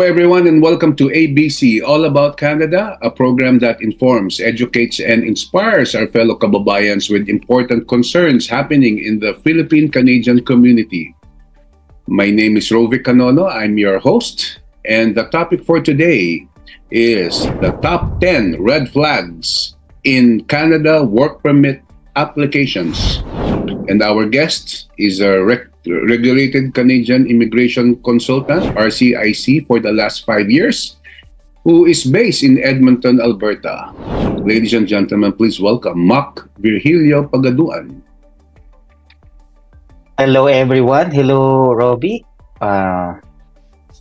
everyone, and welcome to ABC, All About Canada, a program that informs, educates, and inspires our fellow kababayans with important concerns happening in the Philippine-Canadian community. My name is Rovic Canono. I'm your host, and the topic for today is the top 10 red flags in Canada work permit applications. And our guest is a regulated Canadian immigration consultant, RCIC, for the last 5 years, who is based in Edmonton, Alberta. Ladies and gentlemen, please welcome Mac Virgilio Pagaduan. Hello everyone. Hello Robbie.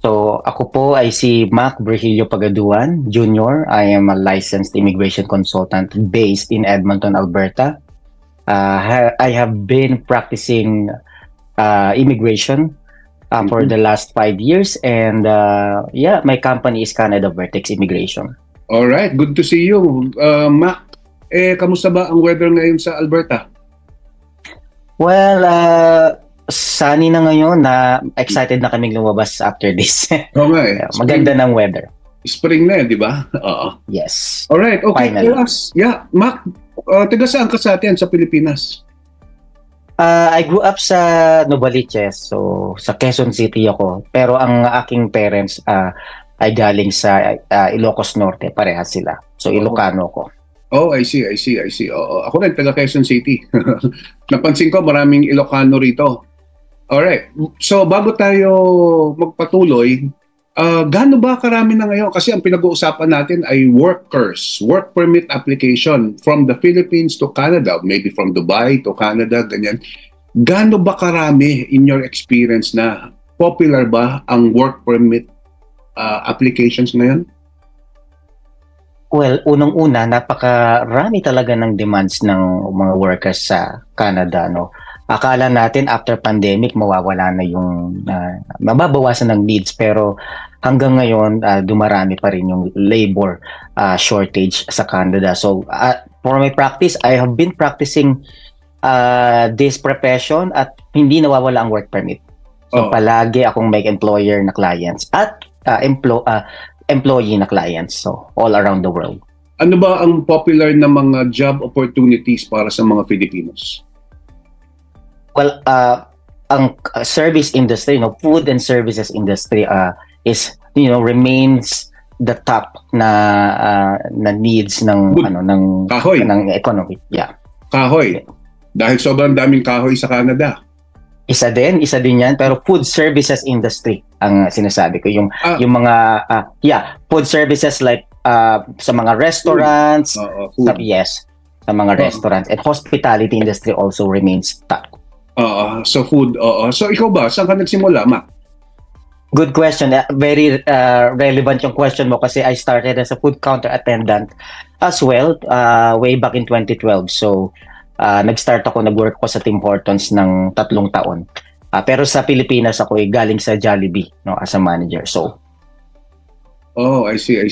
So ako po ay si Mac Virgilio Pagaduan Jr. I am a licensed immigration consultant based in Edmonton, Alberta. I have been practicing immigration for the last 5 years, and my company is Canada Vertex Immigration. All right, good to see you, Mac. Kamusta ba ang weather ngayon sa Alberta? Well, sunny na ngayon. Excited na kaming lumabas after this. Okay. Maganda ng weather. Spring na, di ba? Oo. Yes. All right, okay. Finally. Mac, taga saan ka sa atin sa Pilipinas? I grew up sa Novaliches, so sa Quezon City ako. Pero ang aking parents ay galing sa Ilocos Norte, parehas sila. So Ilocano ko. Oh, I see. Oo, ako rin taga Quezon City. Napansin ko maraming Ilocano rito. Alright, so bago tayo magpatuloy, gaano ba karami na ngayon? Kasi ang pinag-uusapan natin ay work permit application from the Philippines to Canada, maybe from Dubai to Canada, ganyan. Gaano ba karami in your experience na popular ba ang work permit applications ngayon? Well, unang-una, napakarami talaga ng demands ng mga workers sa Canada, no? Akala natin after pandemic mawawala na yung mababawasan ng needs, pero hanggang ngayon dumarami pa rin yung labor shortage sa Canada. So for my practice, I have been practicing this profession at hindi nawawala ang work permit. So palagi akong may employer na clients at employee na clients, so all around the world. Ano ba ang popular na mga job opportunities para sa mga Filipinos? Well, ang service industry, food and services industry is, remains the top na needs ng ng kahoy, ng economy. Yeah. Kahoy. Dahil sobrang daming kahoy sa Canada. Isa din 'yan, pero food services industry ang sinasabi ko, yung mga food services like sa mga restaurants, food. Yes, sa mga restaurants, and hospitality industry also remains top. So food. So ikaw ba, saan ka nagsimula, Mac? Good question. Very relevant yung question mo kasi I started as a food counter attendant as well way back in 2012. So nag-work ko sa Tim Hortons ng 3 taon. Pero sa Pilipinas ako galing sa Jollibee, as a manager. So I see.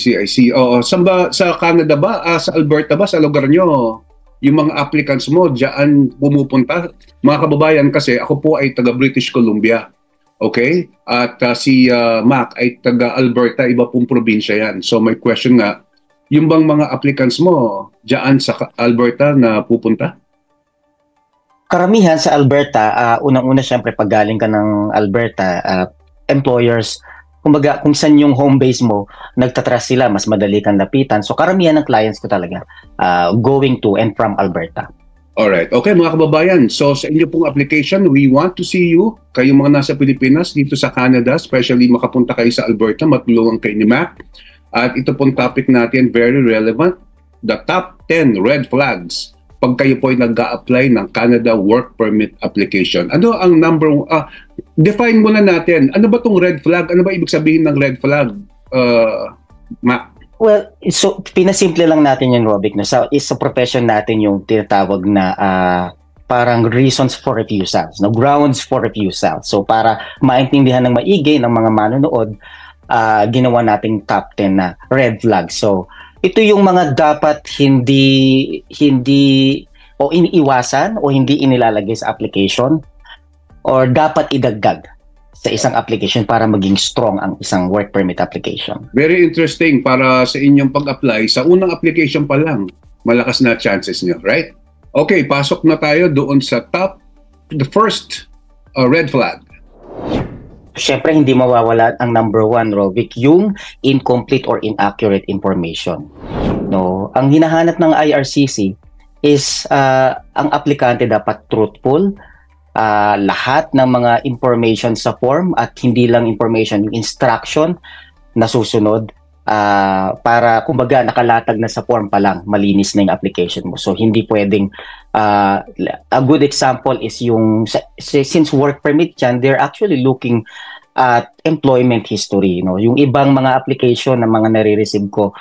Sa Canada ba, sa Alberta ba, sa lugar nyo, yung mga applicants mo diyan pumupunta? Mga kababayan, kasi ako po ay taga British Columbia. Okay? At si Mac ay taga Alberta, iba pong probinsya yan. So my question nga, yung bang mga applicants mo diyan sa Alberta na pupunta? Karamihan sa Alberta, unang-una syempre pag galing ka ng Alberta, employers, kumbaga kung saan yung home base mo, nagtatrust sila, mas madali kang lapitan. So karamihan ng clients ko talaga going to and from Alberta. Alright. Okay mga kababayan, so sa inyo pong application, we want to see you, kayong mga nasa Pilipinas, dito sa Canada, especially makapunta kayo sa Alberta, matulungan kayo ni Mac. At ito pong topic natin, very relevant, the top 10 red flags pag kayo po ay nag-a-apply ng Canada Work Permit Application. Ano ang define muna natin, ano ba itong red flag? Ano ba ibig sabihin ng red flag, Mac? Well, so pinasimple lang natin yung Robic. Sa profession natin yung tinatawag na parang reasons for refusal, grounds for refusal. So para maintindihan ng maigi ng mga manonood, ginawa nating top 10 na red flag. So ito yung mga dapat hindi o iniiwasan o hindi inilalagay sa application or dapat idagdag sa isang application para maging strong ang isang work permit application. Very interesting para sa inyong pag-apply. Sa unang application pa lang, malakas na chances nyo, right? Okay, pasok na tayo doon sa the first red flag. Siyempre, hindi mawawala ang number one, Rovic, yung incomplete or inaccurate information. No, ang hinahanap ng IRCC is ang aplikante dapat truthful, lahat ng mga information sa form at hindi lang information, yung instruction na susunod para kumbaga nakalatag na sa form pa lang, malinis na yung application mo. So hindi pwedeng a good example is yung since work permit yan, they're actually looking at employment history, yung ibang mga application na mga nare-receive ko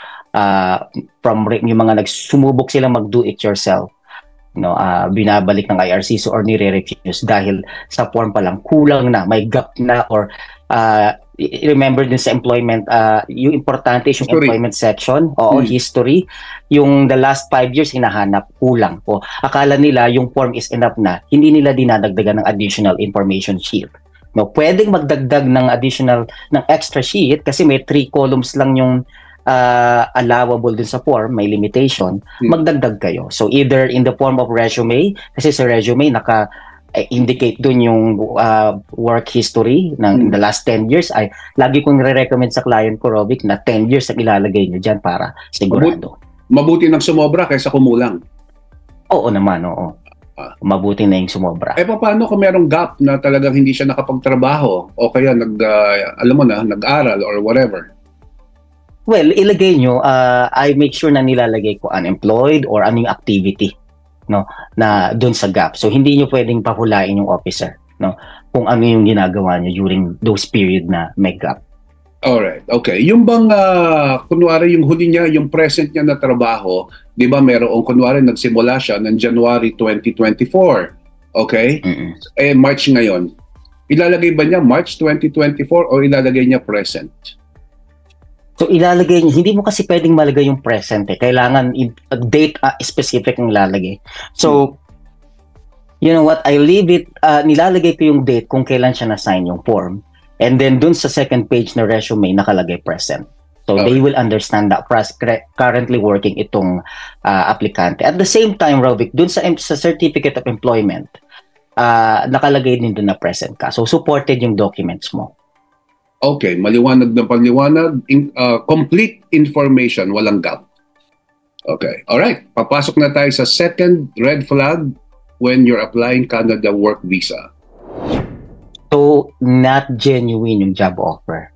from yung mga nagsumubok silang mag do it yourself, binabalik ng IRCC or nire-refuse dahil sa form pa lang kulang na, may gap na, or remember din sa employment, yung importante is yung history. Employment section, history, yung the last 5 years hinahanap, kulang po. Akala nila yung form is enough na, hindi nila dinadagdagan ng additional information sheet. Pwedeng magdagdag ng ng extra sheet kasi may 3 columns lang yung allowable din sa form, may limitation, magdagdag kayo. So either in the form of resume, kasi sa resume indicate dun yung work history ng the last 10 years. Ay lagi kong re-recommend sa client ko, Rovic, na 10 years ang ilalagay nyo dyan para sigurado. Mabuti ng sumobra kaysa kumulang. Oo naman, oo. Mabuti na yung sumobra. Paano kung merong gap na talagang hindi siya nakapagtrabaho o kaya nag-aral or whatever? Well, ilagay nyo, I make sure na nilalagay ko unemployed or anong activity na doon sa gap. So hindi nyo pwedeng pahulain yung officer kung ano yung ginagawa nyo during those period na may gap. Alright, okay. Yung bang kunwari yung huli niya, yung present niya na trabaho, di ba merong kunwari nagsimula siya ng January 2024, okay? March ngayon. Ilalagay ba niya March 2024 o ilalagay niya present? So ilalagay niya, hindi mo kasi pwedeng malagay yung present Kailangan date specific ang ilalagay. So, you know what, I leave it, nilalagay ko yung date kung kailan siya na-sign yung form. And then dun sa second page na resume, nakalagay present. So they will understand that currently working itong aplikante. At the same time, Rovic, dun sa certificate of employment, nakalagay din dun na present ka. So supported yung documents mo. Okay, maliwanag na paliwanag, complete information, walang gap. Okay, alright. Papasok na tayo sa second red flag when you're applying Canada work visa. So, not genuine yung job offer.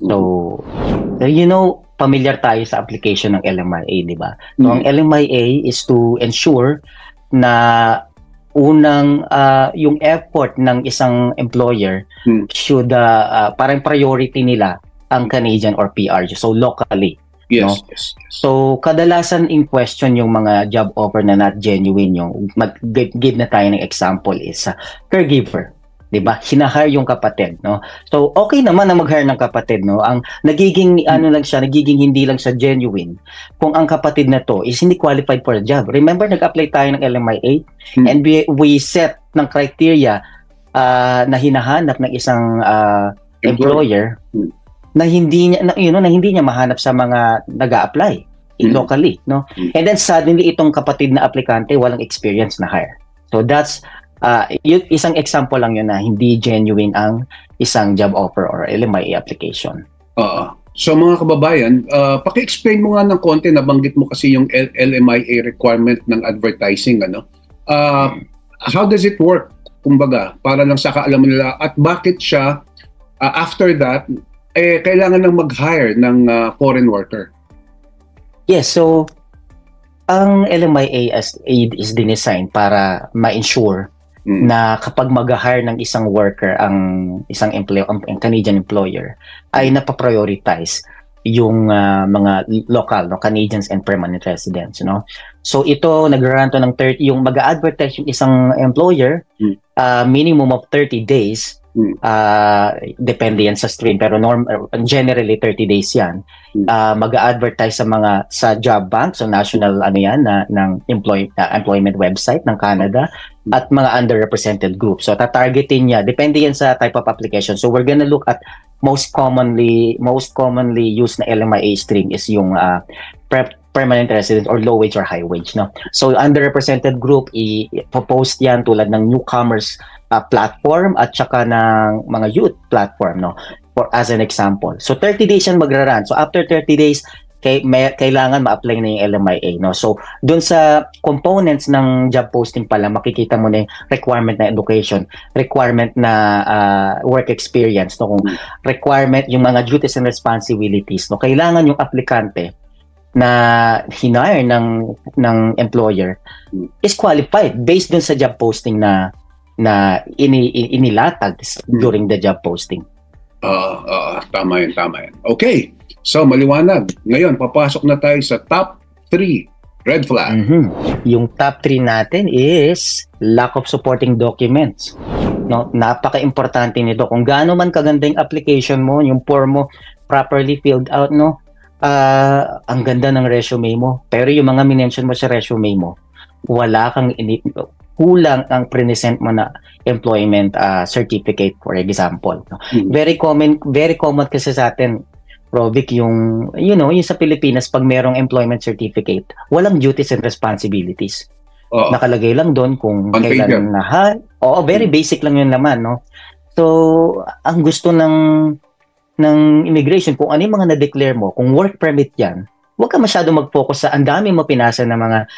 So, familiar tayo sa application ng LMIA, di ba? So, ang LMIA is to ensure na unang yung effort ng isang employer should parang priority nila ang Canadian or PR, so locally. Yes. So kadalasan in question yung mga job offer na not genuine, yung give na tayo ng example is caregiver, 'di ba? Hinahire yung kapatid, So okay naman na mag-hire ng kapatid, Ang nagiging nagiging hindi lang sa genuine kung ang kapatid na to is hindi qualified for a job. Remember nag-apply tayo ng LMIA and we set ng criteria na hinahanap ng isang employer na hindi niya mahanap sa mga nag-a-apply locally, And then suddenly itong kapatid na aplikante walang experience na hire. So that's isang example lang yun na hindi genuine ang isang job offer or LMIA application. So mga kababayan, paki-explain mo nga ng konti, nabanggit mo kasi yung LMIA requirement ng advertising, how does it work? Kumbaga, para lang sa kaalaman nila at bakit siya after that kailangan nang mag-hire ng foreign worker? Yes, so ang LMIA is dinesign para ma-ensure na kapag mag-hire ng isang worker ang isang Canadian employer ay napaprioritize yung mga local Canadians and permanent residents, So ito nag-run to ng 30 yung mag-advertise yung isang employer minimum of 30 days Depende yan sa stream, pero generally 30 days yan. Mag-a-advertise sa job bank, so national ng employment website ng Canada, at mga underrepresented groups. So tatargetin niya, depende yan sa type of application. So we're gonna look at most commonly used na LMIA stream is yung permanent resident or low wage or high wage, no? So underrepresented group, i-post yan tulad ng newcomers platform at saka ng mga youth platform, no? As an example. So 30 days yan magra-run. So after 30 days, kailangan ma-apply na yung LMIA, no? So dun sa components ng job posting pala, makikita mo na yung requirement na education, requirement na work experience, no? Kung requirement yung mga duties and responsibilities, no? Kailangan yung aplikante na hinire ng employer is qualified based dun sa job posting na inilatag during the job posting. Tama yan. Okay, so maliwanag. Ngayon, papasok na tayo sa top 3 red flag. Yung top 3 natin is lack of supporting documents. No, napaka-importante nito. Kung gaano man kaganda yung application mo, yung form mo properly filled out, no? Ang ganda ng resume mo, pero yung mga minention mo sa resume mo, kulang ang present mo na employment certificate, for example. Very common kasi sa atin, Rovic, yung sa Pilipinas, pag merong employment certificate, walang duties and responsibilities. Nakalagay lang doon kung kailan very basic lang yun naman, no? So ang gusto ng immigration, kung ano yung mga na-declare mo, kung work permit yan, huwag ka masyado mag-focus sa ang dami mo pinasa na mga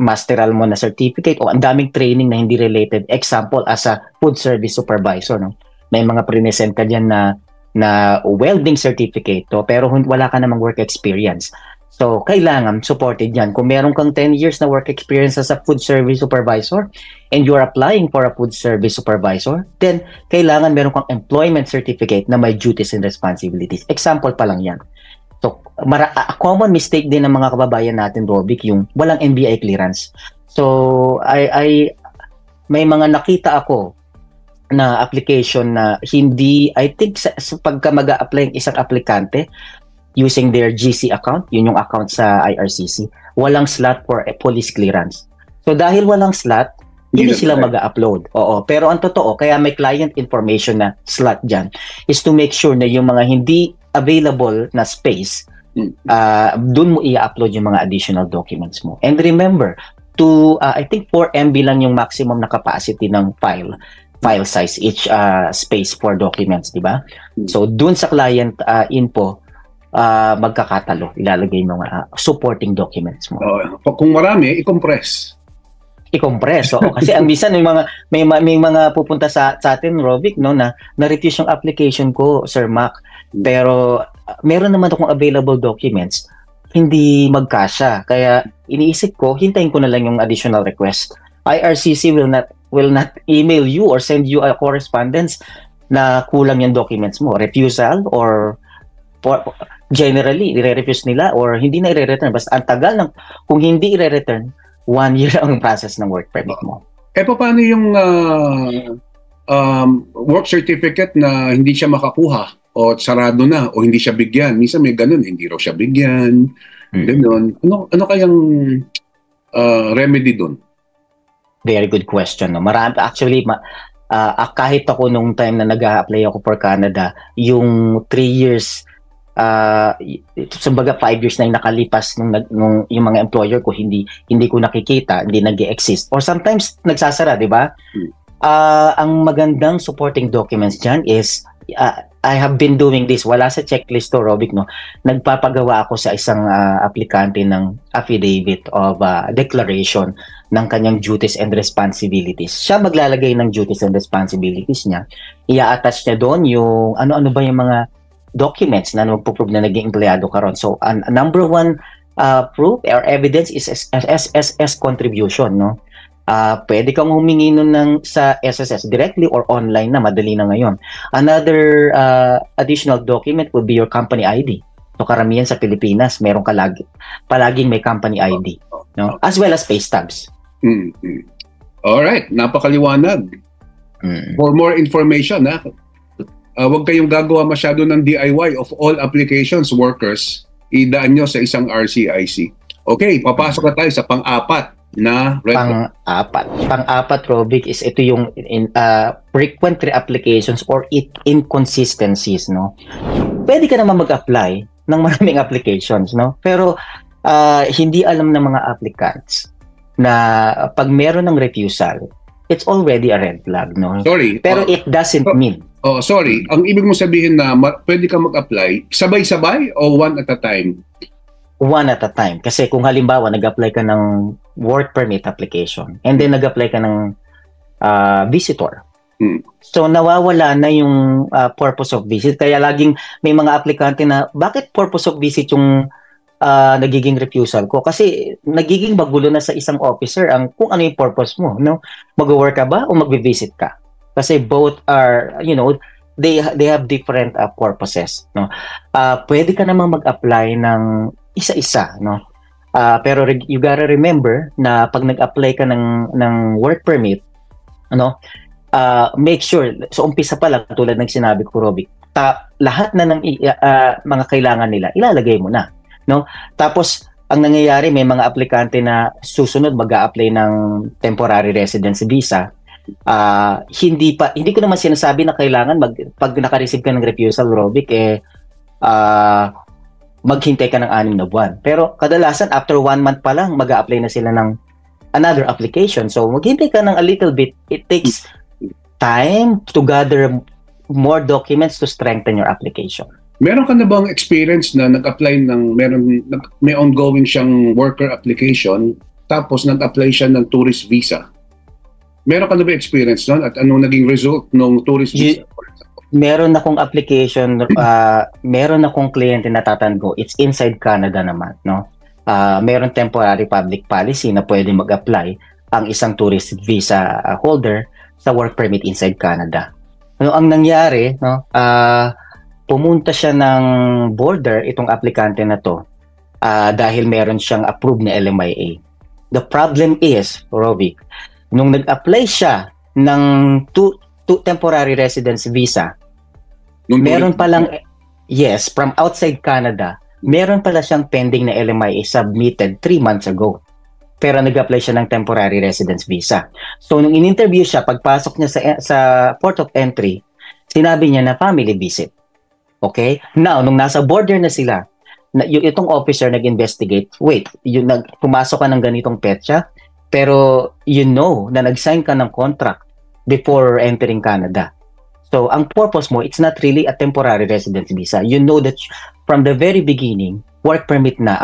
masteral mo na certificate o ang daming training na hindi related. Example, as a food service supervisor, no? May mga present ka dyan na welding certificate, pero wala ka namang work experience. So, kailangan supported yan. Kung meron kang 10 years na work experience as a food service supervisor and you're applying for a food service supervisor, then kailangan meron kang employment certificate na may duties and responsibilities. Example pa lang yan. So, a common mistake din ng mga kababayan natin, Robic, yung walang NBI clearance. So, may mga nakita ako na application na hindi, I think sa pagka mag-a-apply isang aplikante, using their GC account, yun yung account sa IRCC, walang slot for a police clearance. So dahil walang slot, hindi sila mag-upload. Pero ang totoo, kaya may client information na slot dyan, is to make sure na yung mga hindi available na space, dun mo i-upload yung mga additional documents mo. And remember, I think 4 MB lang yung maximum na capacity ng file size, each space for documents, di ba? So dun sa client info, magkakatalo, ilalagay mo supporting documents mo. Kung marami, i-compress. Kasi ang minsan may mga pupunta sa atin, Rovic, no, na-refuse yung application ko, Sir Mac. Pero meron naman akong available documents, hindi magkasya. Kaya iniisip ko, hintayin ko na lang yung additional request. IRCC will not email you or send you a correspondence na kulang yung documents mo. Refusal or generally, i-refuse nila or hindi na i-return. Basta ang tagal kung hindi i-return, 1 year ang process ng work permit mo. Paano yung work certificate na hindi siya makakuha o sarado na o hindi siya bigyan? Minsan may ganun, hindi raw siya bigyan. Ganun. Ano kayang remedy dun? Very good question. No? Marami, actually, kahit ako nung time na nag-a-apply ako for Canada, yung 3 years, kumbaga 5 years na yung nakalipas nung yung mga employer ko hindi ko nakikita, hindi nag-exist or sometimes nagsasara, di ba? Ang magandang supporting documents dyan is I have been doing this, wala sa checklist to, Robic, no? Nagpapagawa ako sa isang aplikante ng affidavit of declaration ng kanyang duties and responsibilities. Siya maglalagay ng duties and responsibilities niya. Ia-attach niya doon yung ano-ano ba yung mga documents na magpo-prove na naging empleyado ka ron. So, number one proof or evidence is SSS contribution, no? Pwede kang humingi nun sa SSS directly or online na, madali na ngayon. Another additional document would be your company ID. So, karamihan sa Pilipinas, meron ka palaging may company ID, no? As well as pay stubs. Alright, napakaliwanag. For more information, huwag kayong gagawa masyado ng DIY of all applications workers. Idaan nyo sa isang RCIC. Okay, papasok na tayo sa pang-apat na red flag. Pang-apat, Robic, is ito yung frequent reapplications or inconsistencies, no? Pwede ka naman mag-apply ng maraming applications, no? Pero hindi alam ng mga applicants na pag meron ng refusal, it's already a red flag, no? Sorry. Pero it doesn't mean. Sorry. Ang ibig mo sabihin na pwede ka mag-apply sabay-sabay o one at a time? One at a time. Kasi kung halimbawa nag-apply ka ng work permit application and then nag-apply ka ng visitor. So nawawala na yung purpose of visit. Kaya laging may mga aplikante na bakit purpose of visit yung nagiging refusal ko? Kasi nagiging magulo na sa isang officer ang kung ano yung purpose mo, no? Mag-work ka ba o mag-visit ka? Kasi both are, they have different purposes, no? Pwede ka namang mag-apply ng isa-isa, no? Pero you gotta remember na pag nag-apply ka ng work permit, make sure, so umpisa pa lang tulad ng sinabi ko, Robic, lahat na ng mga kailangan nila, ilalagay mo na, no? Tapos, ang nangyayari, may mga aplikante na susunod mag-a-apply ng temporary residence visa. Hindi ko naman sinasabi na kailangan pag naka-receive ka ng refusal, Robic, maghintay ka ng 6 na buwan. Pero kadalasan after 1 month pa lang mag-a-apply na sila ng another application. So maghintay ka ng a little bit. It takes time to gather more documents to strengthen your application. Meron ka na bang experience na nag-apply may ongoing siyang worker application tapos nag-apply siya ng tourist visa? Meron ka na ba experience nun at anong naging result ng tourist visa? Meron akong application, meron akong kliyente na tatandgo, it's inside Canada naman, no? Meron temporary public policy na pwede mag-apply ang isang tourist visa holder sa work permit inside Canada. Ano ang nangyari, no? Pumunta siya ng border itong aplikante na to dahil meron siyang approved na LMIA. The problem is, Rovic, nung nag-apply siya ng temporary residence visa, meron palang, yes, from outside Canada, meron pala siyang pending na LMIA submitted 3 months ago. Pero nag-apply siya ng temporary residence visa. So, nung in-interview siya, pagpasok niya sa port of entry, sinabi niya na family visit. Okay? Now, nung nasa border na sila, itong officer nag-investigate, pumasok ka ng ganitong petsa, pero na nag-sign ka ng contract before entering Canada. So, ang purpose mo, it's not really a temporary residence visa. You know that from the very beginning, work permit na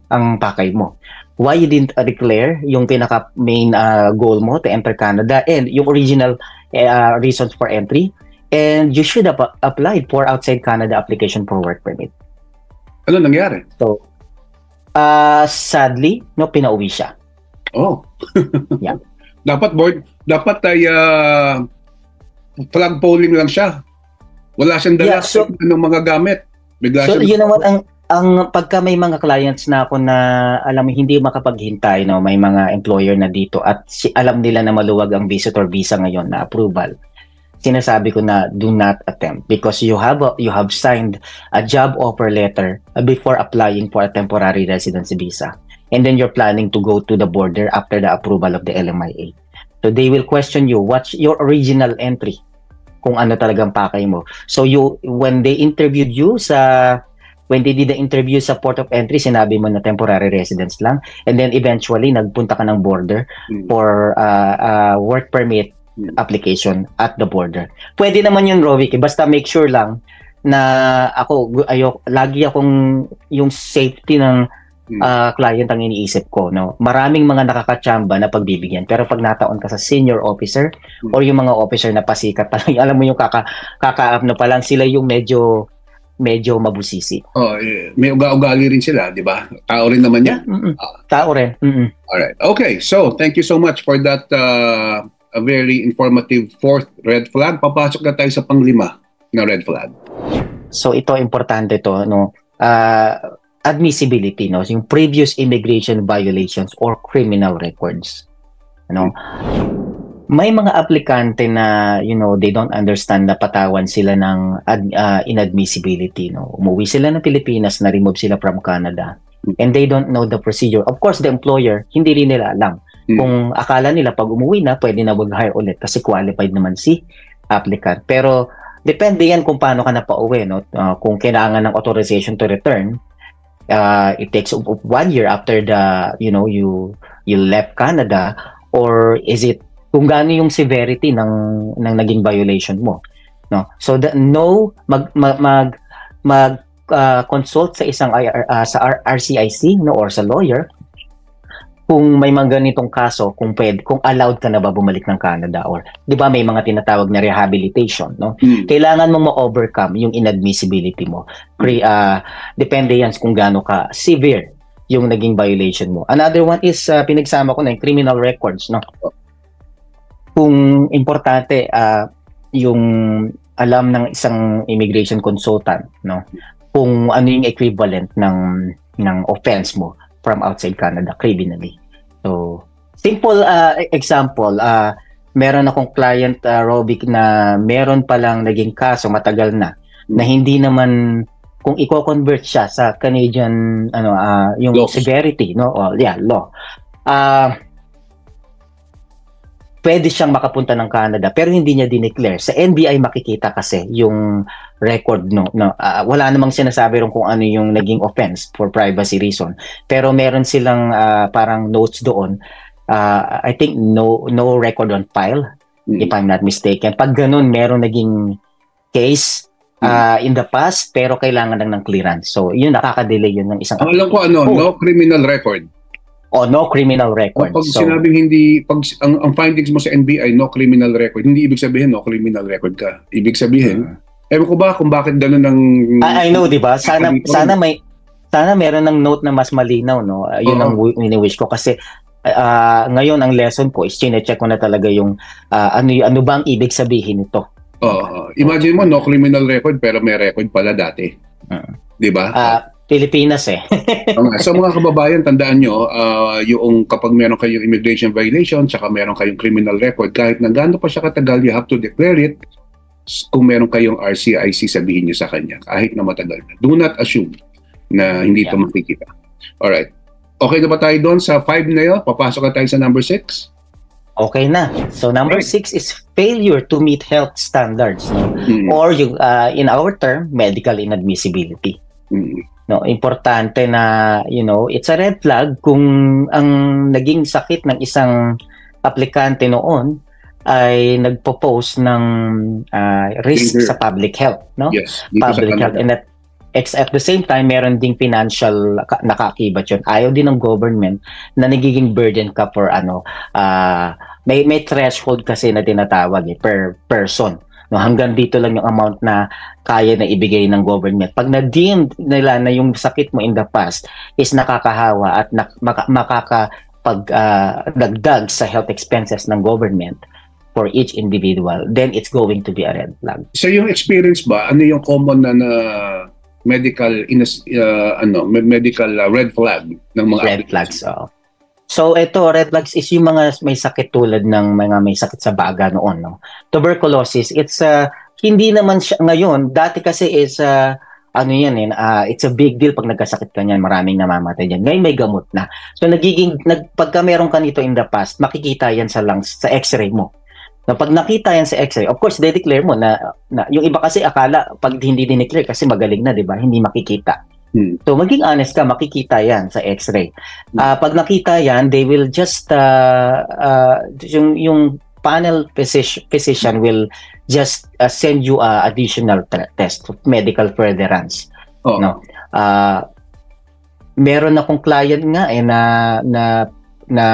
ang pakay mo. Why you didn't declare yung pinaka-main goal mo to enter Canada and yung original reasons for entry, and you should have applied for outside Canada application for work permit. Ano nangyari? So, sadly, pinauwi siya. Oh. Yeah. Dapat ay flag polling lang siya. Wala siyang dala ng mga gamit. So, you know what, ang pagka may mga clients na ako na alam mo hindi makapaghintay, may mga employer na dito at alam nila na maluwag ang visitor visa ngayon na approval. Sinasabi ko na do not attempt because you have signed a job offer letter before applying for a temporary residence visa. And then you're planning to go to the border after the approval of the LMIA. So they will question you, what's your original entry? Kung ano talagang pakay mo. So when they did the interview sa port of entry, sinabi mo na temporary residence lang. And then eventually, nagpunta ka ng border for work permit application at the border. Pwede naman yun, Rovic. Basta make sure lang na lagi akong yung safety ng client ang iniisip ko, no? Maraming mga nakakachamba na pagbibigyan, pero pag nataon ka sa senior officer or yung mga officer na pasikat pa lang, alam mo yung kaka-up pa lang, sila yung medyo mabusisi. May ugali rin sila, di ba? Tao rin naman yan. Tao rin. Alright. Okay, so thank you so much for that a very informative fourth red flag. Papasok na tayo sa pang-5 na red flag. So ito, importante to, no? Admissibility, no? Yung previous immigration violations or criminal records. May mga aplikante na, they don't understand na patawan sila ng inadmissibility, no? Umuwi sila ng Pilipinas, na-remove sila from Canada, and they don't know the procedure. Of course, the employer, hindi rin nila alam. Kung akala nila pag umuwi na, pwede na mag-hire ulit kasi qualified naman si applicant. Pero depende yan kung paano ka na pauwi, no? Kung kailangan ng authorization to return, it takes 1 year after you left Canada, or is it kung gaano yung severity ng naging violation mo, no? So consult sa isang sa RCIC, no, or sa lawyer kung may mga ganitong kaso, kung allowed ka na ba bumalik ng Canada, or 'di ba may mga tinatawag na rehabilitation, no? Kailangan mong ma-overcome yung inadmissibility mo. Depende yan kung gaano ka severe yung naging violation mo. Another one is pinagsama ko na yung criminal records, no? Kung importante yung alam ng isang immigration consultant, no, kung ano yung equivalent ng offense mo from outside Canada criminally. So simple example, meron akong client, Robic, na meron palang naging kaso matagal na hindi naman, kung i-convert siya sa Canadian yung laws, severity, no, law, pwede siyang makapunta ng Canada pero hindi niya dineclare. Sa NBI makikita kasi yung record, no, wala namang sinasabi rin kung ano yung naging offense for privacy reason. Pero meron silang parang notes doon. I think no record on file, if I'm not mistaken. Pag ganun, meron naging case in the past pero kailangan lang ng clearance. So yun, nakaka-delay yun ng isang alam ko no criminal record. No criminal record. Pag sinabing ang findings mo sa NBI, no criminal record, hindi ibig sabihin no criminal record ka. Ibig sabihin, ewan ko ba kung bakit gano'n ng... I know, di ba? Sana meron ng note na mas malinaw, no? Yun ang wini-wish ko kasi ngayon ang lesson ko is chine-check ko na talaga yung ano ba ang ibig sabihin nito. Imagine mo, no criminal record pero may record pala dati. Di ba? Pilipinas So mga kababayan, tandaan nyo, yung kapag meron kayong immigration violation tsaka meron kayong criminal record, kahit na gaano pa siya katagal, you have to declare it. Kung meron kayong RCIC, sabihin nyo sa kanya kahit na matagal na. Do not assume na hindi ito makikita. Alright. Okay na ba tayo doon sa 5 na yun? Papasok na tayo sa number 6? Okay na. So number 6 is failure to meet health standards, no? Or yung in our term, medical inadmissibility. No, importante na it's a red flag kung ang naging sakit ng isang aplikante noon ay nagpo-pose ng risk sa public health, no? Yes, public health, and at the same time meron ding financial nakaakibat yun. Ayaw din ng government na nagiging burden ka for may threshold kasi na tinatawag per person. No, hanggang dito lang yung amount na kaya na ibigay ng government. Pag na-deem nila na yung sakit mo in the past is nakakahawa at makakapagdagdag sa health expenses ng government for each individual, then it's going to be a red flag. So yung experience ba, ano yung common na medical red flag ng mga red flags? So ito, red flags is yung mga may sakit tulad ng mga may sakit sa baga noon, no? Tuberculosis, it's hindi naman siya ngayon, dati kasi is it's a big deal pag nagkasakit ka niyan, maraming namamatay diyan. Ngayon may gamot na. So pagka meron ka nito in the past, makikita yan sa lungs, sa x-ray mo. Na pag nakita yan sa x-ray, of course, de-declare mo na yung iba kasi akala pag hindi dineclare kasi magaling na, 'di ba? Hindi makikita. So maging honest ka, makikita yan sa x-ray. Pag nakita yan, they will just yung panel physician will just send you additional test, medical furtherance. No? Meron akong client nga na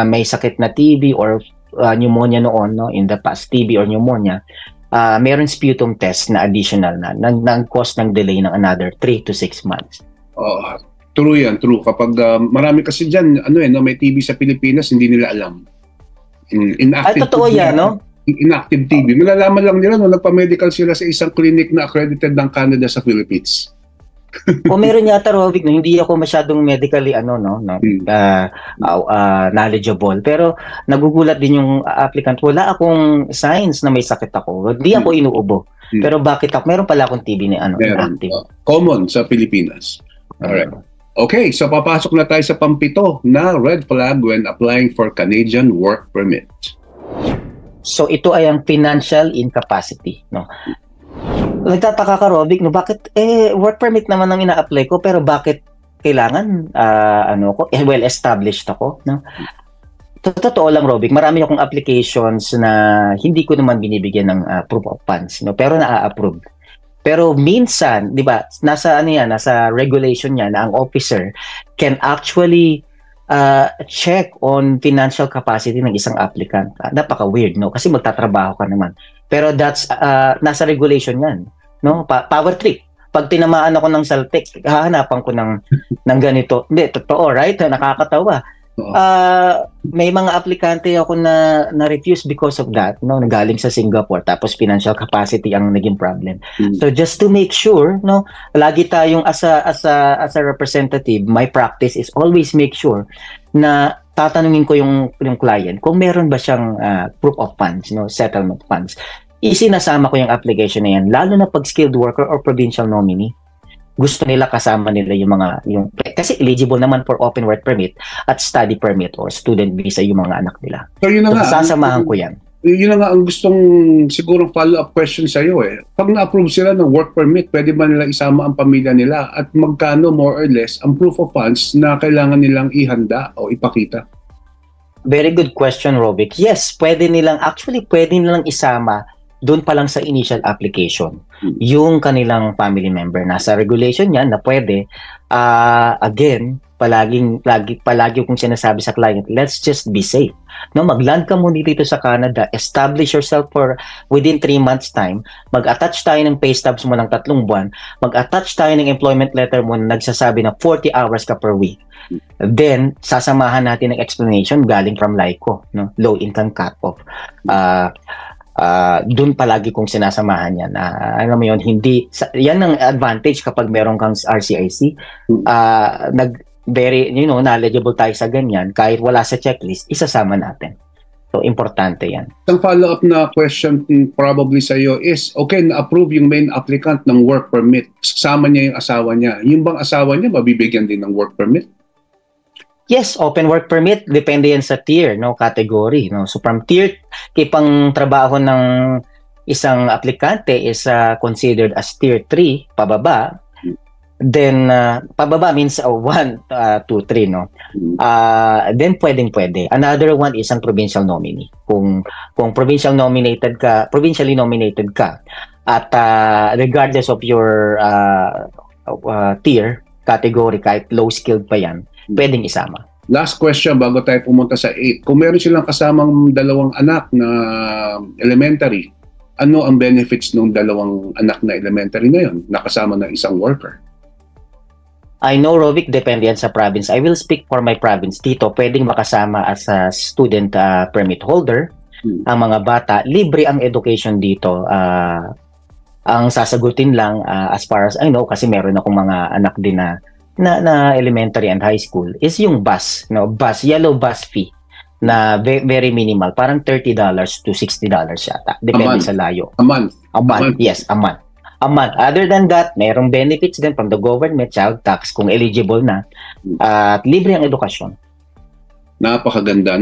may sakit na TB or pneumonia noon, no, in the past, TB or pneumonia. Meron sputum test na additional na nang-cause ng delay ng another 3 to 6 months. True yan, true. Kapag marami kasi dyan, may TB sa Pilipinas, hindi nila alam. Inactive totoo yan, no? Inactive TB. Malalaman lang nila nung nagpa-medical sila sa isang clinic na accredited ng Canada sa Philippines. O meron yata, Rovic, no, hindi ako masyadong medically knowledgeable, pero nagugulat din yung applicant. Wala akong signs na may sakit ako. Hindi ako inuubo. Pero bakit ako? Meron pala akong TB ni active. Common sa Pilipinas. Alright. Okay, so papasok na tayo sa pampito na red flag when applying for Canadian work permit. So ito ay ang financial incapacity, no? Nagtataka ka, Rovic, no, bakit work permit naman ang ina-apply ko, pero bakit kailangan well established ako, no? Totoo lang, Rovic, marami akong applications na hindi ko naman binibigyan ng proof of funds, no, pero na-approve. Pero minsan, 'di ba, nasa regulation niya na ang officer can actually check on financial capacity ng isang applicant. Napaka-weird, no? Kasi magtatrabaho ka naman. Pero that's nasa regulation 'yan, no? Power trip. Pag tinamaan ako ng saltik, hahanapan ko ng ganito. Hindi, totoo, right? Nakakatawa. May mga aplikante ako na refuse because of that, no, nagaling sa Singapore, tapos financial capacity ang naging problem. So just to make sure, no, lagi tayong as a representative, my practice is always make sure na tatanungin ko yung client kung meron ba siyang proof of funds, no, settlement funds. Isinasama ko yung application na yan, lalo na pag skilled worker or provincial nominee. Gusto nila kasama nila yung kasi eligible naman for open work permit at study permit or student visa yung mga anak nila. So yun na nga, sasamahan ko yan. Yun na nga ang gustong sigurong follow-up question sa iyo eh. Pag na-approve sila ng work permit, pwede ba nila isama ang pamilya nila at magkano more or less ang proof of funds na kailangan nilang ihanda o ipakita? Very good question, Rovic. Yes, pwede nilang isama doon pa lang sa initial application yung kanilang family member. Nasa regulation yan na pwede. Again, palagi kong sinasabi sa client, let's just be safe. No, mag-land ka muna dito sa Canada, establish yourself for within 3 months time, mag-attach tayo ng pay stubs mo ng 3 buwan, mag-attach tayo ng employment letter mo na nagsasabi na 40 hours ka per week. Then, sasamahan natin ng explanation galing from LICO, no? Low income cut-off. Doon palagi kong sinasamahan yan. Alam mo yun, yan ang advantage kapag meron kang RCIC. Very, knowledgeable tayo sa ganyan. Kahit wala sa checklist, isasama natin. So, importante yan. Ang follow-up na question probably sa iyo is, okay, na-approve yung main applicant ng work permit. Kasama niya yung asawa niya. Yung bang asawa niya, mabibigyan din ng work permit? Yes, open work permit, depende yan sa tier, no, category, no. So from tier, kipang trabaho ng isang aplikante is considered as tier 3 pababa. Then pababa means 1, 2, 3, no. Then pwede. Another one is ang provincial nominee. Kung provincially nominated ka at regardless of your tier category, kahit low skilled pa yan, pwedeng isama. Last question bago tayo pumunta sa 8. Kung meron silang kasamang 2 anak na elementary, ano ang benefits ng 2 anak na elementary na yun, nakasama ng isang worker? I know, Rovic, depende yan sa province. I will speak for my province. Dito, pwedeng makasama as a student permit holder. Ang mga bata, libre ang education dito. Ang sasagutin lang, as far as I know, kasi meron akong mga anak din na elementary and high school, is yung bus, yellow bus fee na very minimal, parang $30 to $60 yata, depende sa layo. A month? Yes, a month. Other than that, mayroong benefits din from the government, child tax kung eligible na, at libre ang edukasyon. Napakaganda.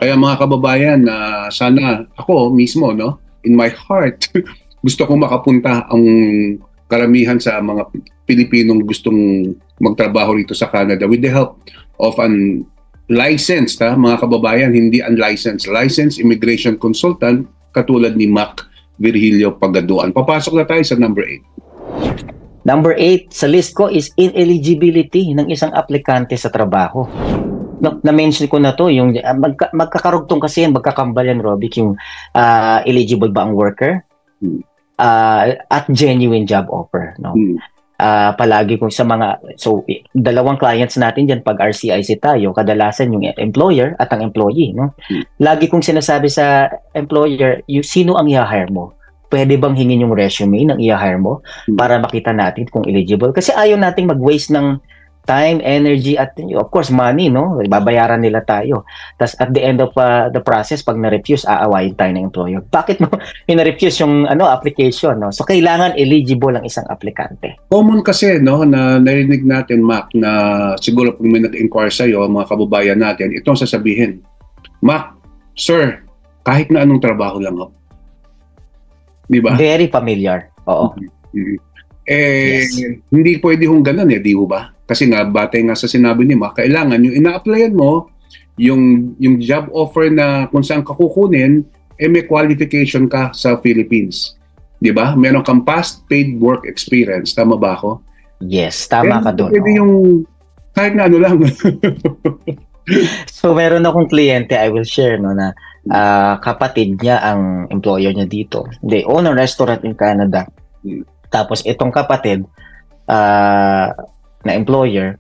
Kaya mga kababayan, sana ako mismo, no, in my heart, gusto kong makapunta ang karamihan sa mga Pilipinong gustong magtrabaho rito sa Canada with the help of an licensed, mga kababayan, hindi unlicensed, licensed immigration consultant katulad ni Mac Virgilio Pagaduan. Papasok na tayo sa number 8. Number 8 sa list ko is ineligibility ng isang aplikante sa trabaho. Na-mention ko na to, yung magkakarugtong kasi yan, magkakambal yan, Robic, yung eligible ba ang worker at genuine job offer, no? Palagi kung sa dalawang clients natin dyan, pag RCIC tayo, kadalasan yung employer at ang employee, no? Lagi kong sinasabi sa employer, sino ang i-hire mo? pwede bang hingin yung resume ng i-hire mo para makita natin kung eligible? Kasi ayaw nating mag-waste ng time, energy, at of course, money, no? Babayaran nila tayo. Tapos at the end of the process, pag na-refuse, aawayin tayo ng employer. Bakit mo na-refuse yung application, no? So, kailangan eligible ang isang aplikante. Common kasi, no, na narinig natin, Mac, na siguro pag may nag-inquire sa'yo, mga kababayan natin, itong sasabihin, Mac, sir, kahit na anong trabaho lang ako. Di ba? Very familiar. Oo. Yes. Hindi pwede hong ganun di ba? Kasi nga, batay nga sa sinabi ni Mac, kailangan yung ina-applyan mo, yung job offer na kung saan ka kukunin, may qualification ka sa Philippines. Di ba? Meron kang past paid work experience. Tama ba ako? Yes, tama ka doon. Pwede yung kahit na ano lang. So, meron akong kliyente, I will share, no, na kapatid niya ang employer niya dito. They own a restaurant in Canada. Tapos, itong kapatid, na employer,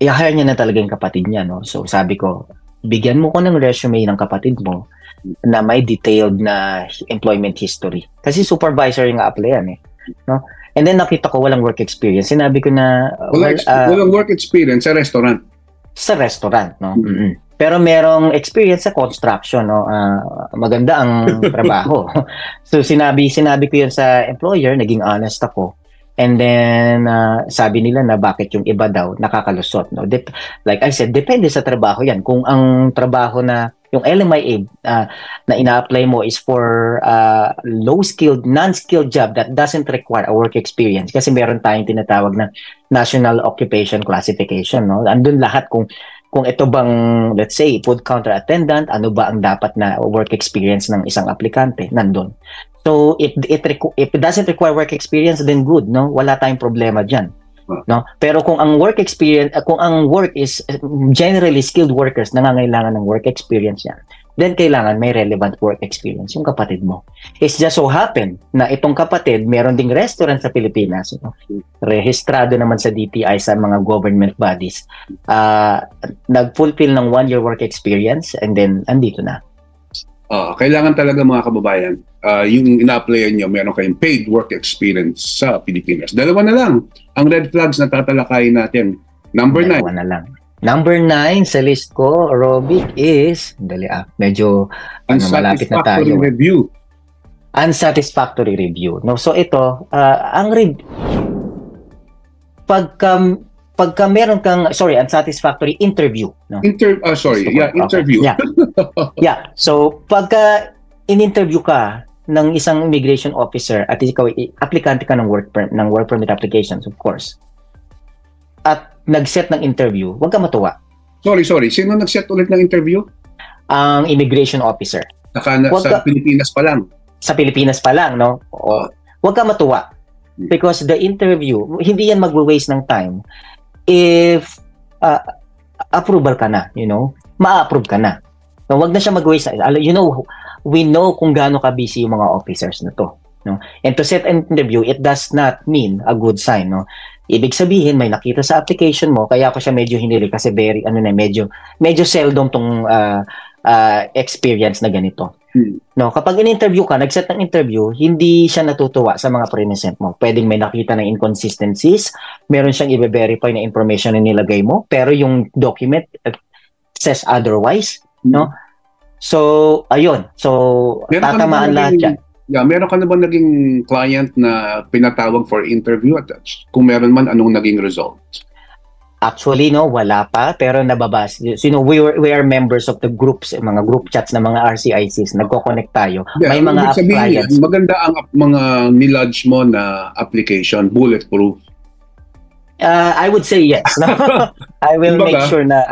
i-hire niya na talaga yung kapatid niya, no? So, sabi ko, bigyan mo ko ng resume ng kapatid mo na may detailed na employment history. Kasi supervisor yung a-applyan, no? And then, nakita ko walang work experience. Sinabi ko na... walang work experience sa restaurant. Sa restaurant, no? Pero merong experience sa construction, no? Maganda ang trabaho. So, sinabi ko yun sa employer, naging honest ako. And then, sabi nila na bakit yung iba daw nakakalusot. No? Like I said, depende sa trabaho yan. Kung ang trabaho na, yung LMIA na ina-apply mo is for low-skilled, non-skilled job that doesn't require a work experience. Kasi meron tayong tinatawag na National Occupation Classification. No? Andun lahat kung ito bang, let's say, food counter attendant, ano ba ang dapat na work experience ng isang aplikante, nandun. So, if it doesn't require work experience, then good, no? Wala tayong problema dyan. No? Pero kung ang work experience, kung ang work is generally skilled workers, nangangailangan ng work experience yan, then kailangan may relevant work experience yung kapatid mo. It's just so happen na itong kapatid, meron ding restaurant sa Pilipinas, no? Rehistrado naman sa DTI sa mga government bodies, nag-fulfill ng 1-year work experience, and then andito na. Kailangan talaga mga kababayan, yung ina-applyan nyo, meron kayong paid work experience sa Pilipinas. Dalawa na lang ang red flags na tatalakayin natin. Number 9. Dalawa na lang. Number 9 sa list ko, Robic, is medyo malapit na tayo. Unsatisfactory review. No, so ito, pagka meron kang, unsatisfactory interview. No? Interview. Yeah. So, pagka in-interview ka ng isang immigration officer at ikaw, aplikante ka ng work permit applications, of course, at nag-set ng interview, huwag ka matuwa. Sorry. Sino nag-set ulit ng interview? Ang immigration officer. Sa Pilipinas pa lang? Sa Pilipinas pa lang, no? Huwag ka matuwa. Because the interview, hindi yan mag-waste ng time. If approval ka na, ma-approve ka na. So, wag na siya mag-waste. We know kung gaano ka-busy yung mga officers na to. No? And to set an interview, it does not mean a good sign. No? Ibig sabihin, may nakita sa application mo, kaya ako siya medyo hinili kasi medyo seldom tong experience na ganito. No, kapag in-interview ka, nag-set ng interview, hindi siya natutuwa sa mga present mo. Pwedeng may nakita ng inconsistencies, meron siyang i-verify na information na nilagay mo, pero yung document says otherwise, no? So, ayun. So, tatamaan lahat yan. Yeah, meron ka na ba naging client na pinatawag for interview at kung meron man, anong naging result? Actually, no, wala pa, pero nababas. We are members of the groups, mga group chats na mga RCICs, nagko-connect tayo. Yeah, may mga clients. Maganda ang mga nilodge mo na application, bulletproof. I would say yes. No? I will make sure na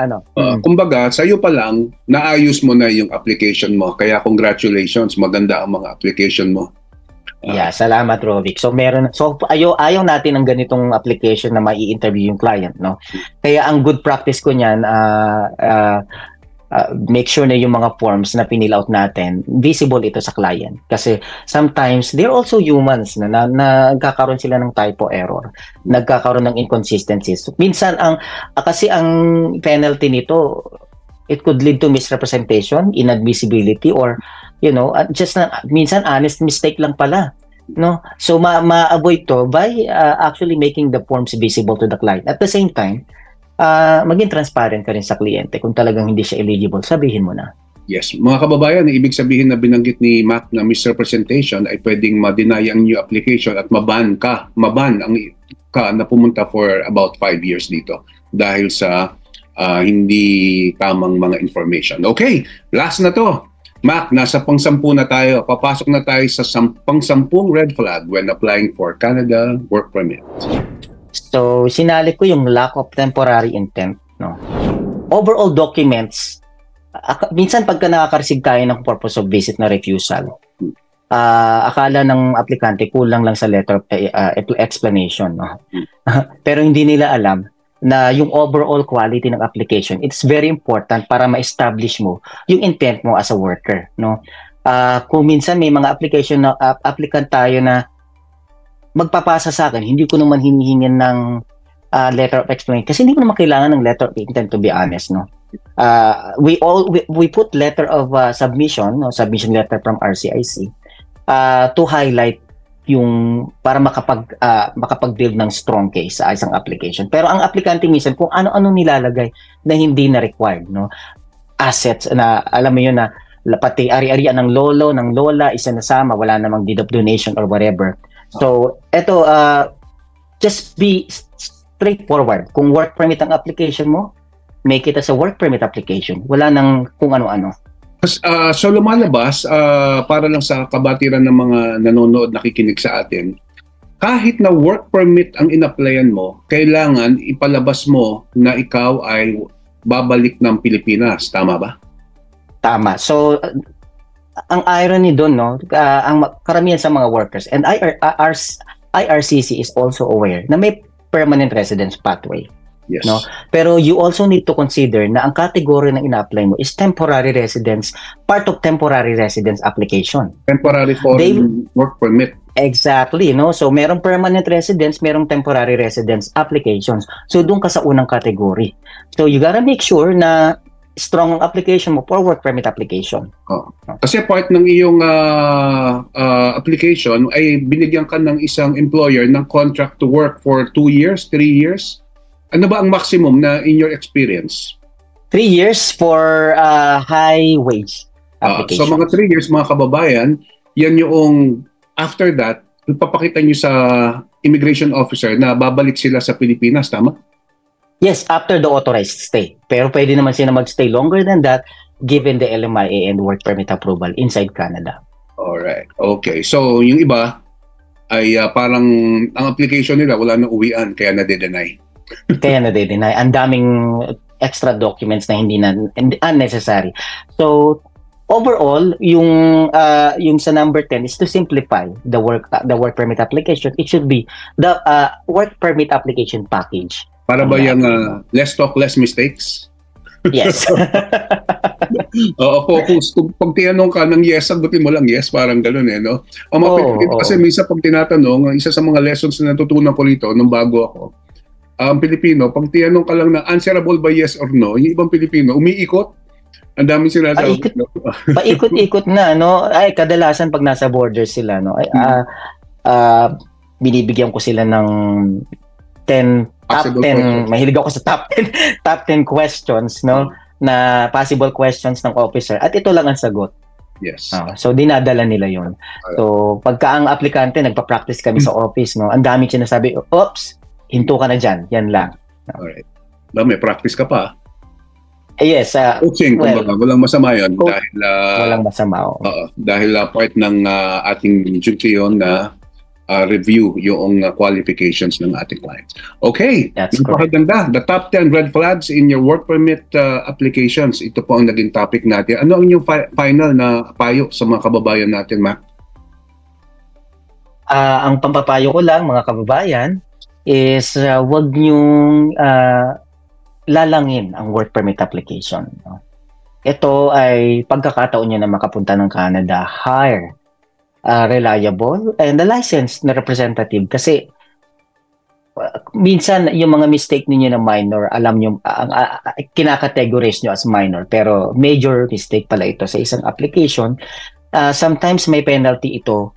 kumbaga, sa'yo pa lang, naayos mo na yung application mo. Kaya congratulations, maganda ang mga application mo. Yeah, salamat Rovic. So ayaw natin ng ganitong application na mai-interview yung client, no. Kaya ang good practice ko niyan, make sure na yung mga forms na pinill out natin visible ito sa client. Kasi sometimes they're also humans na nagkakaroon sila ng typo error, nagkakaroon ng inconsistencies. Minsan kasi ang penalty nito, it could lead to misrepresentation, inadmissibility, or just na minsan honest mistake lang pala, no? So ma-avoid to by actually making the forms visible to the client. At the same time, maging transparent ka rin sa kliyente. Kung talagang hindi siya eligible, sabihin mo na. Yes, mga kababayan, ibig sabihin na binanggit ni Mac na misrepresentation ay pwedeng ma-deny ang new application at maban ang ka na pumunta for about 5 years dito dahil sa hindi tamang mga information. Okay, last na to. Mac, nasa pang-sampu na tayo. Papasok na tayo sa pang-sampung red flag when applying for Canada work permit. So, sinali ko yung lack of temporary intent, no? Overall documents, minsan pagka nakaka-receive tayo ng purpose of visit na refusal, akala ng aplikante kulang lang sa letter of explanation, no? Pero hindi nila alam na yung overall quality ng application, it's very important para ma-establish mo yung intent mo as a worker, no? Kung minsan may mga application na applicant tayo na magpapasa sa akin, hindi ko naman hinihingin ng letter of explanation kasi hindi ko naman kailangan ng letter of intent, to be honest, no? We put letter of submission, no? Submission letter from RCIC to highlight yung para makapag-build ng strong case sa isang application. Pero ang aplikante minsan kung ano-ano nilalagay na hindi na required, no? Assets na alam mo yun na pati ari-arian ng lolo, ng lola, isa nasama, wala namang deed of donation or whatever. So, eto, just be straightforward. Kung work permit ang application mo, make it as a work permit application. Wala nang kung ano-ano. So lumalabas, para lang sa kabatiran ng mga nanonood, nakikinig sa atin, kahit na work permit ang in-applyan mo, kailangan ipalabas mo na ikaw ay babalik ng Pilipinas. Tama ba? Tama. So, ang irony doon, no, ang karamihan sa mga workers, and IRCC is also aware na may permanent residence pathway. Yes. No? Pero you also need to consider na ang category na ina-apply mo is temporary residence, part of temporary residence application. Temporary foreign work permit. Exactly, no? So merong permanent residence, merong temporary residence applications. So doon ka sa unang category. So you gotta make sure na strong ang application mo for work permit application. Kasi part ng iyong application ay binigyan ka ng isang employer ng contract to work for 2 years, 3 years. Ano ba ang maximum na in your experience? 3 years for high wage application. So mga 3 years, mga kababayan, yan yung after that, ipapakita nyo sa immigration officer na babalik sila sa Pilipinas, tama? Yes, after the authorized stay. Pero pwede naman sila mag-stay longer than that given the LMIA and work permit approval inside Canada. Alright. Okay. So yung iba ay parang ang application nila wala nang uwian kaya nade-deny. Kaya nade-deny. Ang daming extra documents na hindi unnecessary. So overall, yung sa number 10 is to simplify the work permit application. It should be the work permit application package. Para ba yung less talk, less mistakes? Yes. Focus. Pag tinanong ka ng yes, sagutin mo lang yes, parang gano'n no? Kasi minsan pag tinatanong, isa sa mga lessons na natutunan ko rito nung bago ako, ang Pilipino, pag tinanong ka lang na answerable by yes or no, yung ibang Pilipino, umiikot. Ang daming sinasabi. Paikot-ikot na, no? Ay, kadalasan pag nasa border sila, no? Binibigyan ko sila ng 10 top 10, mahilig ako sa top 10 questions, no? Na possible questions ng officer. At ito lang ang sagot. Yes. So dinadala nila 'yon. So pagka ang aplikante nagpa-practice kami sa office, no? Ang daming sinasabi, "Oops, hinto ka na diyan." Yan lang. Alright. May practice ka pa. Yes, coaching, kumbaga, walang masama 'yon dahil walang masama. Dahil part ng ating duty 'yon na review yung qualifications ng ating clients. Okay, napakaganda. The top 10 red flags in your work permit applications. Ito po ang naging topic natin. Ano ang inyong final na payo sa mga kababayan natin, Mac? Ang pampapayo ko lang, mga kababayan, is wag niyong lalangin ang work permit application. Ito ay pagkakataon niyo na makapunta ng Canada. Hire reliable and the licensed na representative kasi minsan yung mga mistake niyo na minor, alam niyo kinakategorize niyo as minor pero major mistake pala ito sa isang application sometimes may penalty ito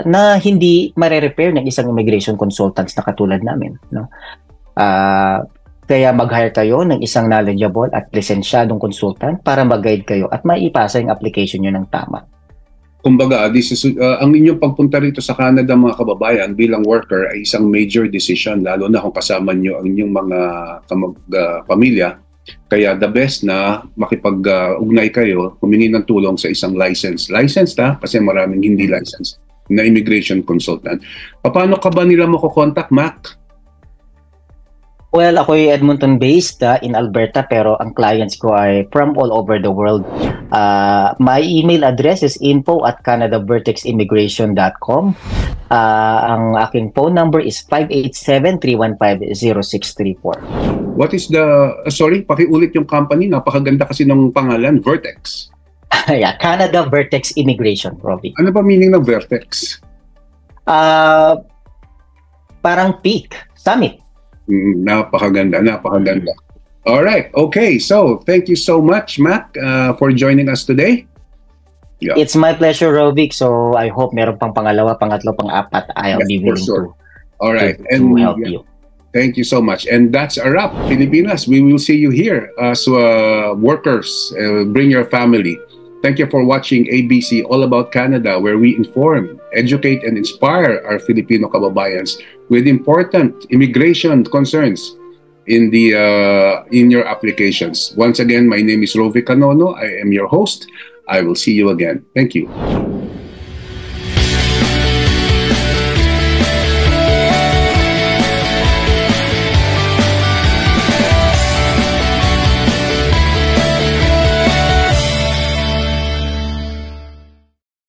na hindi mare-repair ng isang immigration consultants na katulad namin, no? Kaya mag-hire kayo ng isang knowledgeable at lisensyadong consultant para mag-guide kayo at maipasa yung application nyo ng tama. Kumbaga, ang inyong pagpunta rito sa Canada, mga kababayan, bilang worker ay isang major decision, lalo na kung kasama nyo ang inyong mga pamilya. Kaya the best na makipag-ugnay kayo, humingi ng tulong sa isang licensed kasi maraming hindi licensed na immigration consultant. Paano ka ba nila makokontak, Mac? Well, ako ay Edmonton-based in Alberta, pero ang clients ko ay from all over the world. My email address is info@canadaverteximmigration.com. Ang aking phone number is 587-315-0634. What is sorry, pakiulit yung company. Napakaganda kasi ng pangalan, Vertex. Yeah, Canada Vertex Immigration, Robbie. Ano ba meaning ng Vertex? Parang peak, summit. Napakaganda. All right. Okay. So, thank you so much, Mac, for joining us today. Yeah. It's my pleasure, Rovic. So, I hope meron pang pangalawa, pangatlo, pang-apat. I'll be willing to. All right. To help you. Thank you so much. And that's a wrap, Pilipinas. We will see you here as workers. Bring your family. Thank you for watching ABC All About Canada, where we inform, educate, and inspire our Filipino kababayans with important immigration concerns in your applications. Once again, my name is Rovic Canono. I am your host. I will see you again. Thank you.